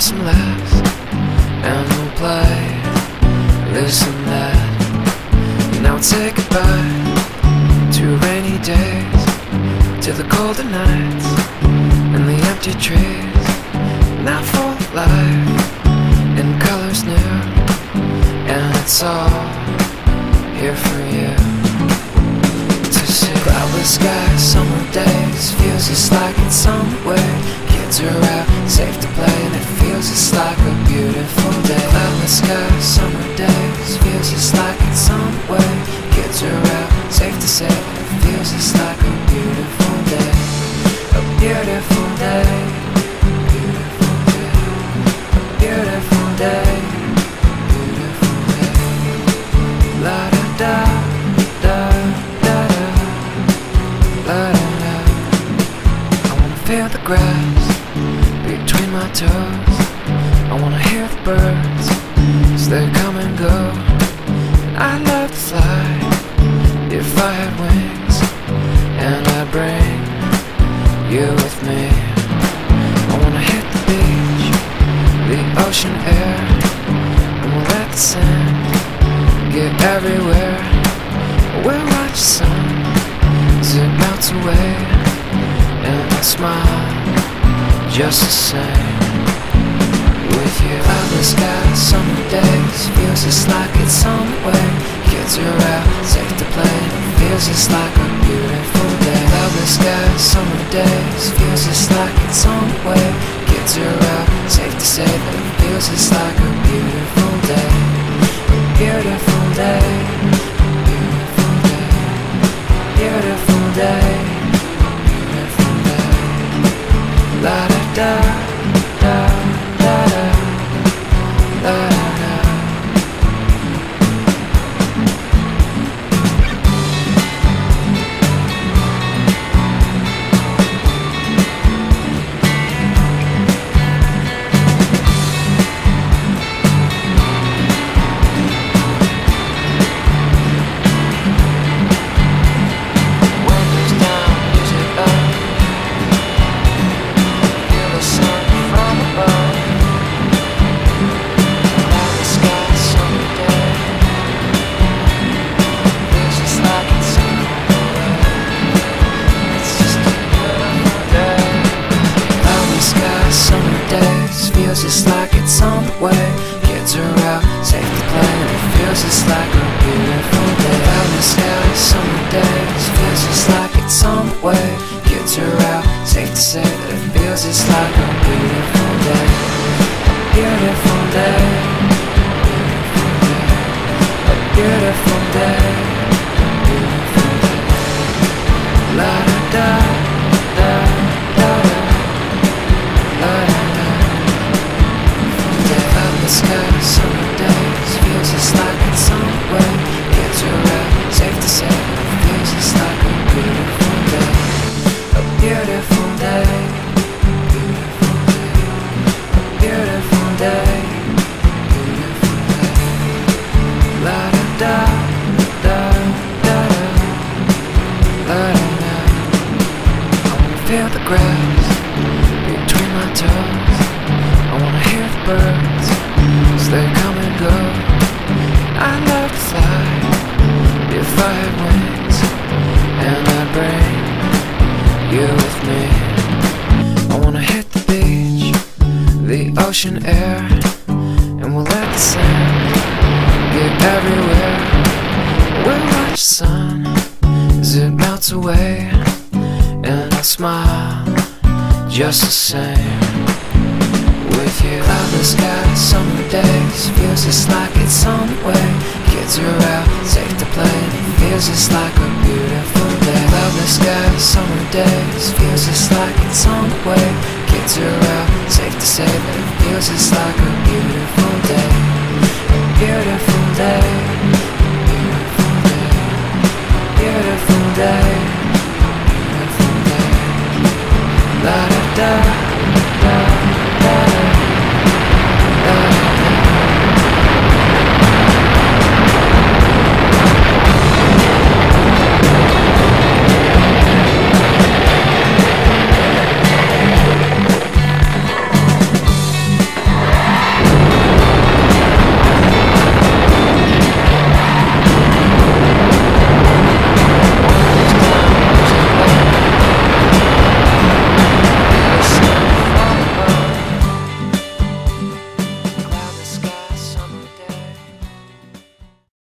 some laughs and we'll play this and that. Now we'll say goodbye to rainy days, to the colder nights and the empty trees. Now full of life and colors new, and it's all here for you to see. Cloudless skies, summer days, feels just like it's somewhere. Kids are out, safe to play, and it feels just like a beautiful day. Cloudless skies, summer days, feels just like it's somewhere. Kids are out, safe to say, and it feels just like a beautiful day. A beautiful day, beautiful day, beautiful day, beautiful day. La da da da da da, la da da. I wanna feel the grass between my toes. I wanna hear the birds as they come and go. And I'd love to fly if I had wings, and I'd bring you with me. I wanna hit the beach, the ocean air, and we'll let the sand get everywhere. We'll watch the sun as it melts away, and I smile just the same with you. Cloudless skies, summer days, feels just like it's somewhere. Kids are out, safe to play, and it feels just like a beautiful day. Cloudless skies, summer days, feels just like it's somewhere. Kids are out, safe to say that it feels just like a beautiful day. A beautiful day, beautiful day, beautiful day, beautiful day. La da da da da da, la da da. Windows down, music up, feel the sun from above. Cloudless skies, summer day, feels just like it's somewhere. It's just a beautiful day. Cloudless skies, summer days, feels just like it's somewhere. Kids are out, safe to play, and it feels just like a beautiful day. Cloudless skies, summer days, feels just like it's somewhere. Kids are out, safe to say that it feels just like a beautiful day. A beautiful day, beautiful day, a beautiful day, beautiful day. La da da da da da, la da da. Cloudless skies, summer days, feels just like it's somewhere. Kids are out, safe to say that it feels just like a beautiful day. A beautiful day, beautiful day, a beautiful day, beautiful day. La da da da da da, la da da. I wanna feel the grass between my toes. I wanna hear the birds as they come and go. I'd love to fly if I had wings, and I'd bring you with me. I wanna hit the beach, the ocean air, and we'll let the sand get everywhere. We'll watch the sun as it melts away, and I'll smile just the same with you. Cloudless skies, summer days, feels just like it's somewhere. Kids are out, safe to play, and it feels just like a beautiful day. Cloudless skies, summer days, feels just like it's somewhere. Kids are